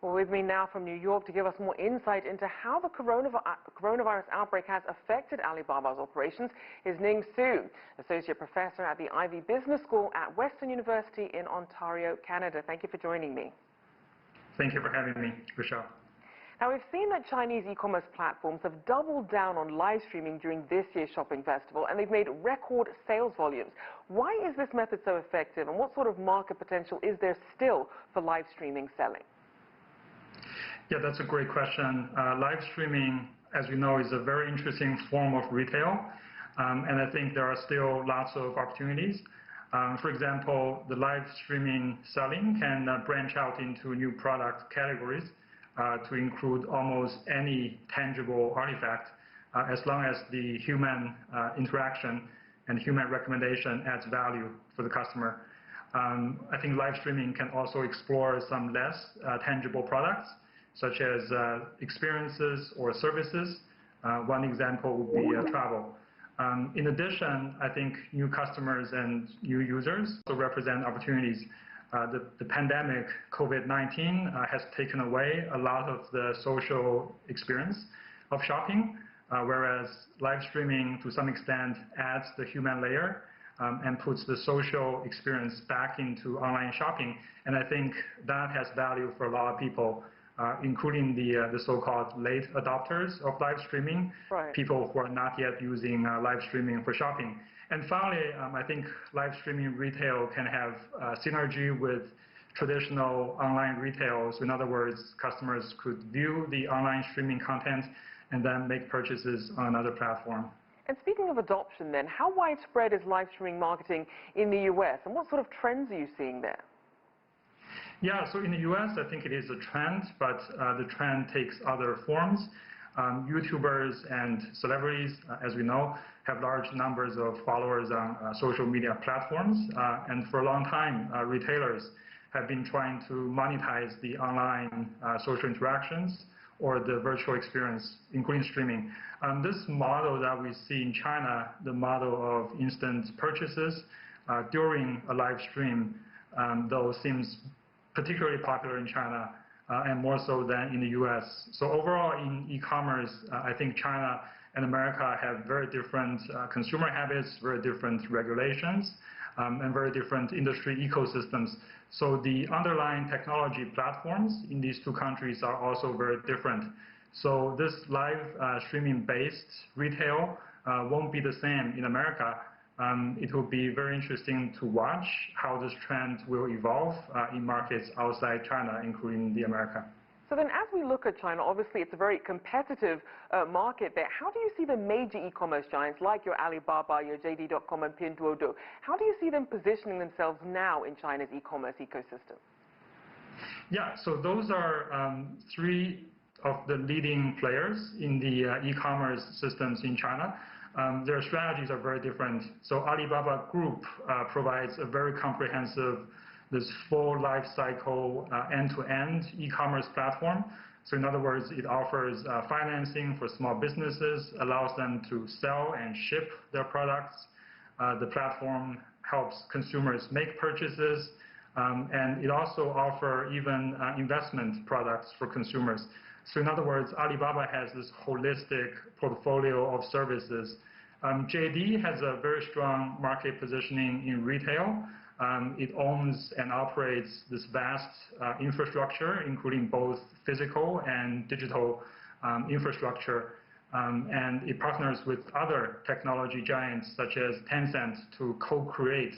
Well, with me now from New York to give us more insight into how the coronavirus outbreak has affected Alibaba's operations is Ning Su, Associate Professor at the Ivey Business School at Western University in Ontario, Canada. Thank you for joining me. Thank you for having me, Rochelle. Now, we've seen that Chinese e-commerce platforms have doubled down on live streaming during this year's shopping festival, and they've made record sales volumes. Why is this method so effective, and what sort of market potential is there still for live streaming selling? Yeah, that's a great question. Live streaming, as we know, is a very interesting form of retail, and I think there are still lots of opportunities. For example, the live streaming selling can branch out into new product categories to include almost any tangible artifact, as long as the human interaction and human recommendation adds value for the customer. I think live streaming can also explore some less tangible products, such as experiences or services. One example would be travel. In addition, I think new customers and new users also represent opportunities. The pandemic, COVID-19, has taken away a lot of the social experience of shopping, whereas live streaming, to some extent, adds the human layer and puts the social experience back into online shopping. And I think that has value for a lot of people, including the so-called late adopters of live streaming, right. People who are not yet using live streaming for shopping. And finally, I think live streaming retail can have synergy with traditional online retail. So in other words, customers could view the online streaming content and then make purchases on another platform. And speaking of adoption then, how widespread is live streaming marketing in the US, and what sort of trends are you seeing there? Yeah, so in the US, I think it is a trend, but the trend takes other forms. YouTubers and celebrities, as we know, have large numbers of followers on social media platforms. And for a long time, retailers have been trying to monetize the online social interactions or the virtual experience, including streaming. This model that we see in China, the model of instant purchases during a live stream, though seems particularly popular in China, and more so than in the US. So overall in e-commerce, I think China and America have very different consumer habits, very different regulations, and very different industry ecosystems. So the underlying technology platforms in these two countries are also very different. So this live streaming-based retail won't be the same in America. It will be very interesting to watch how this trend will evolve in markets outside China, including the America. So then as we look at China, obviously it's a very competitive market there. How do you see the major e-commerce giants like your Alibaba, your JD.com and Pinduoduo, how do you see them positioning themselves now in China's e-commerce ecosystem? Yeah, so those are three of the leading players in the e-commerce systems in China. Their strategies are very different. So Alibaba Group provides a very comprehensive, this full life cycle, end-to-end e-commerce platform. So in other words, it offers financing for small businesses, allows them to sell and ship their products. The platform helps consumers make purchases, and it also offers even investment products for consumers. So in other words, Alibaba has this holistic portfolio of services. JD has a very strong market positioning in retail. It owns and operates this vast infrastructure, including both physical and digital infrastructure. And it partners with other technology giants such as Tencent to co-create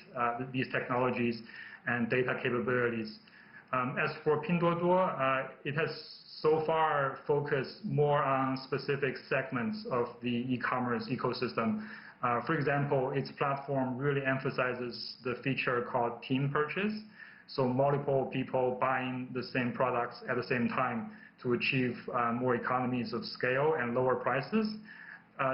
these technologies and data capabilities. As for Pinduoduo, it has so far focused more on specific segments of the e-commerce ecosystem. For example, its platform really emphasizes the feature called team purchase, so multiple people buying the same products at the same time to achieve more economies of scale and lower prices.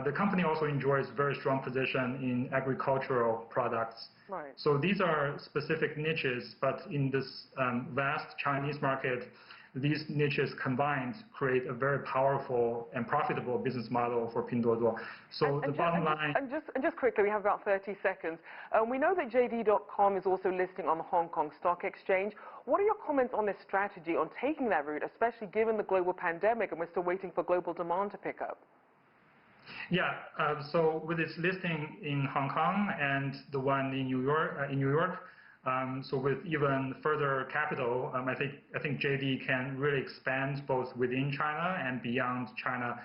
The company also enjoys very strong position in agricultural products. Right. So these are specific niches, but in this vast Chinese market, these niches combined create a very powerful and profitable business model for Pinduoduo. So the bottom line... And just quickly, we have about 30 seconds. We know that JD.com is also listing on the Hong Kong Stock Exchange. What are your comments on this strategy, on taking that route, especially given the global pandemic and we're still waiting for global demand to pick up? Yeah, so with its listing in Hong Kong and the one in New York, so with even further capital, I think JD can really expand both within China and beyond China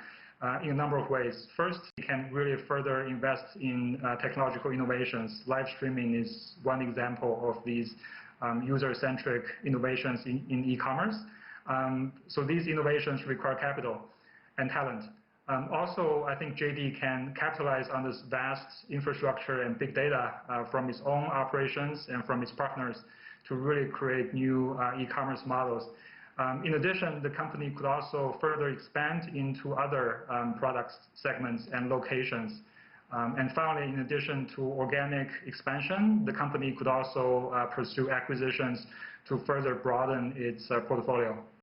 in a number of ways. First, it can really further invest in technological innovations. Live streaming is one example of these user-centric innovations in e-commerce. So these innovations require capital and talent. Also, I think JD can capitalize on this vast infrastructure and big data from its own operations and from its partners to really create new e-commerce models. In addition, the company could also further expand into other product segments and locations. And finally, in addition to organic expansion, the company could also pursue acquisitions to further broaden its portfolio.